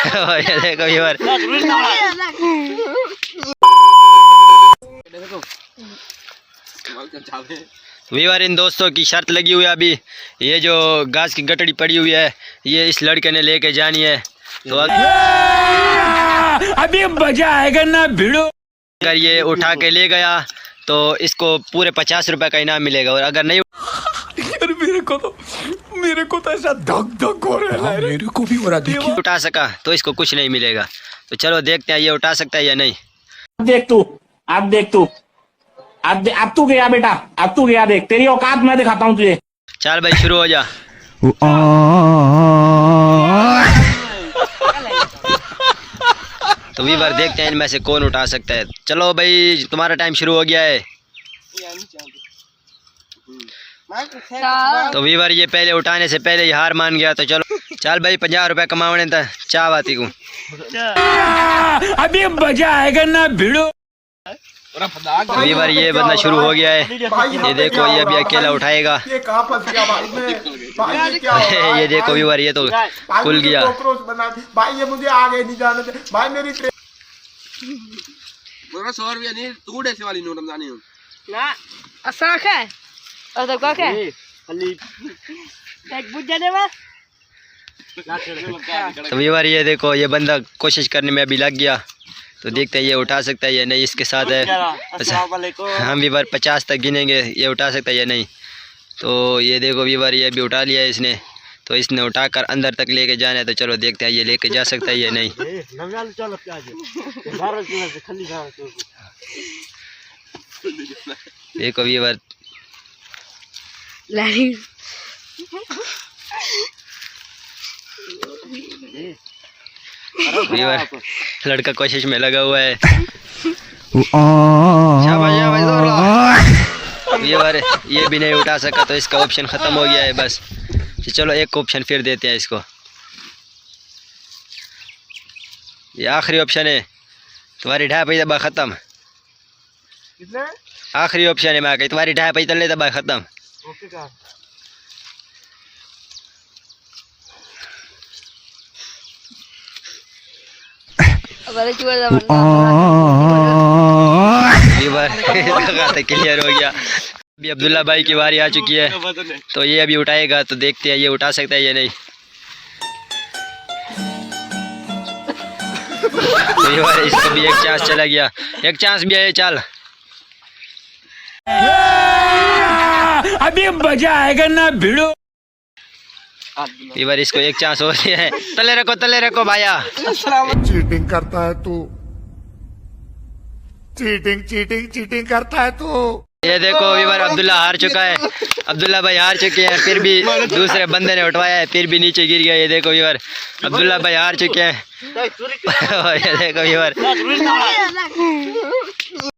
ये देखो viewer, viewer इन दोस्तों की शर्त लगी हुई है। अभी ये जो घास की गठड़ी पड़ी हुई है ये इस लड़के ने लेके जानी है। तो अभी मजा आएगा ना भिड़ो। अगर ये उठा के ले गया तो इसको पूरे 50 रुपए का इनाम मिलेगा, और अगर नहीं मेरे को तो ऐसा धक धक हो रहा है, मेरे को भी हो रहा देखिए। उठा सका तो इसको कुछ नहीं मिलेगा। तो चलो देखते हैं ये उठा सकता है या नहीं। देख तू, अब तू गया बेटा, अब तू गया, देख तेरी औकात मैं दिखाता हूँ तुझे। चल भाई शुरू हो जा। तो व्यूअर देखते हैं इनमें से कौन उठा सकता है। चलो भाई तुम्हारा टाइम शुरू हो गया है। तो व्यूअर ये पहले उठाने से पहले ही हार मान गया। तो चलो चल भाई 50 रुपए कमाने था चाह बाती को। अभी मजा आएगा ना भिड़ो। तो व्यूअर ये बंदा शुरू हो गया है। ये देखो ये अभी अकेला उठाएगा। ये कहाँ फंस गया भाई मैं? भाई ये क्या हो रहा है? ये देखो व्यूअर ये तो खुल गया भाई, ये मुझे आगे नहीं जाने दे भाई। मेरी ट्रेन 100 रुपया नहीं तू ऐसे वाली नोट समझानी हो ना असा है और तो क्या है खाली एक बुझ जाने में। तो व्यूअर ये देखो ये बंदा कोशिश करने में अभी लग गया। तो देखते हैं ये उठा सकता है या नहीं। इसके साथ है हम व्यूअर 50 तक गिनेंगे, ये उठा सकता है या नहीं। तो ये देखो व्यूअर ये अभी उठा लिया है इसने। तो इसने उठाकर अंदर तक लेके जाना है। तो चलो देखते हैं ये लेके जा सकता है या नहीं। देखो व्यूअर व्यूअर लड़का कोशिश में लगा हुआ है। व्यूअर ये भी नहीं उठा सका तो इसका ऑप्शन ख़त्म हो गया है बस। तो चलो एक ऑप्शन फिर देते हैं इसको। ये आखिरी ऑप्शन है तुम्हारी 2.5 दबा ख़त्म। आखिरी ऑप्शन है मैं तुम्हारी 2.5 दबा ख़त्म। क्लियर हो गया। अभी अब्दुल्ला भाई की बारी आ चुकी है। तो ये अभी उठाएगा। तो देखते हैं ये उठा सकता है या नहीं। तो ये इसको भी एक चांस चला गया, एक चांस भी है। चल अभी मजा आएगा ना भिड़ो। बार इसको एक चांस हो गया है। तले रखो भाया। चीटिंग करता है तू, चीटिंग करता है तू। ये देखो व्यूअर अब्दुल्ला हार चुका है। अब्दुल्ला भाई हार चुके हैं। फिर भी दूसरे बंदे ने उठवाया है, फिर भी नीचे गिर गया। ये देखो व्यूअर अब्दुल्ला भाई हार चुके हैं। ये देखो व्यूअर